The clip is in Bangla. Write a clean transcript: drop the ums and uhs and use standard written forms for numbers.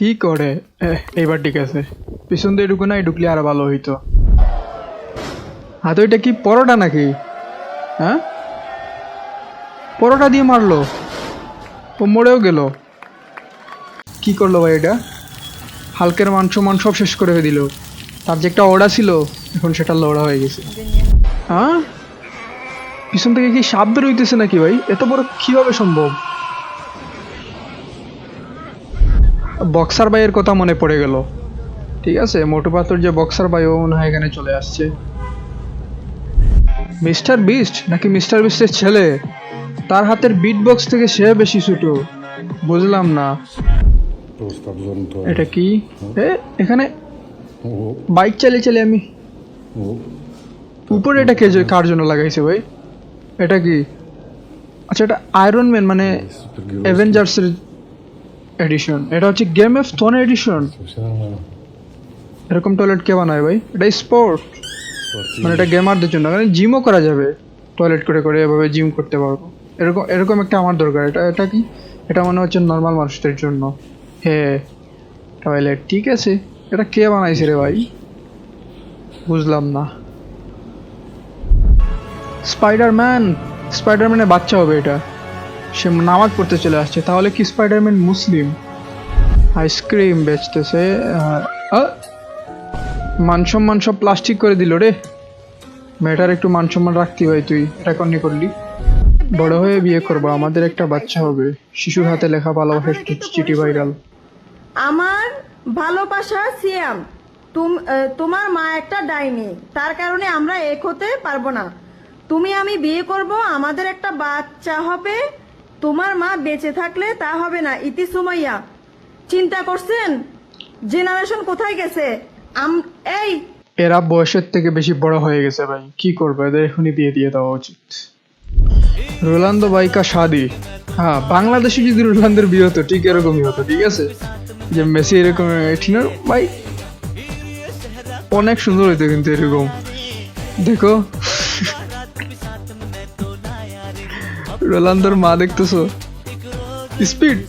কি করে? এইবার ঠিক আছে, পিছন দিয়ে ঢুকে নাই, ঢুকলে আরো ভালো হইতো। হাতে ওইটা কি পরোটা নাকি? হ্যাঁ, পরোটা দিয়ে মারলো, ও মরেও গেল। কি করলো ভাই এটা? হালকের মান সম্মান সব শেষ করে দিল। তার যে একটা ওড়া ছিল, এখন সেটা লোড়া হয়ে গেছে। হ্যাঁ, পিছন থেকে কি সাপ বের হইতেছে নাকি ভাই? এত বড় কিভাবে সম্ভব? বক্সার ভাইয়ের কথা মনে পড়ে গেল। ঠিক আছে, মোটু পাতর যে বক্সার ভাই, ও মনে হয় এখানে চলে আসছে। মিস্টার বিস্ট নাকি মিস্টার বিস্টের ছেলে? তার হাতের বিট বক্স থেকে সে বেশি ছোট। বুঝলাম না Просто обзорный এটা туалет. কি। এখানে О, বাইক চালিয়ে চালিয়ে আমি о. উপরে, এটা কে কার জন্য লাগাইছে ভাই? এটা কি? আচ্ছা, এটা আয়রন ম্যান মানে Супергеройский. অ্যাভেঞ্জার্স এর এডিশন। এটা হচ্ছে গেম অফ থ্রোন এডিশন। Все нормально. এরকম টয়লেট কে বানায় ভাই? এটা স্পোর্ট, মানে এটা গেমারদের জন্য। মানে জিমও করা যাবে, টয়লেট করে করে এভাবে জিম করতে পারবো। এরকম এরকম একটা আমার দরকার। এটা এটা কি? এটা মনে হচ্ছে নর্মাল মানুষদের জন্য। হ্যাঁ, টয়লেট ঠিক আছে। এটা কে বানাইছে রে ভাই? বুঝলাম না। স্পাইডারম্যান, স্পাইডারম্যানের বাচ্চা হবে এটা। সে নামাজ পড়তে চলে আসছে। তাহলে কি স্পাইডারম্যান মুসলিম? আইসক্রিম বেচতেছে। মান সম্মান সব প্লাস্টিক করে দিল রে। মেয়েটার একটু মান সম্মান রাখতি ভাই, তুই এটা কন্যা করলি। বড় হয়ে বিয়ে করবো, আমাদের একটা বাচ্চা হবে। শিশুর হাতে লেখা ভালোবাসার চিঠি ভাইরাল। আমার ভালোবাসা সিয়াম, তোমার মা একটা ডাইনি, তার কারণে আমরা এক হতে পারবো না। তুমি আমি বিয়ে করব, আমাদের একটা বাচ্চা হবে। তোমার মা বেঁচে থাকলে তা হবে না। ইতি সুমাইয়া। চিন্তা করছেন জেনারেশন কোথায় গেছে? এই এরা বয়সের থেকে বেশি বড় হয়ে গেছে ভাই, কি করবো? এদের এখনই বিয়ে দিয়ে দেওয়া উচিত। রোনালদো বাইকা শাদি। হ্যাঁ, বাংলাদেশে যদি রোনালদোর বিয়ে হতো ঠিক এরকমই হতো। ঠিক আছে, যে মেসি এরকম ঠিনার ভাই অনেক সুন্দর হইতো কিন্তু এরকম। দেখো রোনালদোর মা দেখতেছো, স্পিড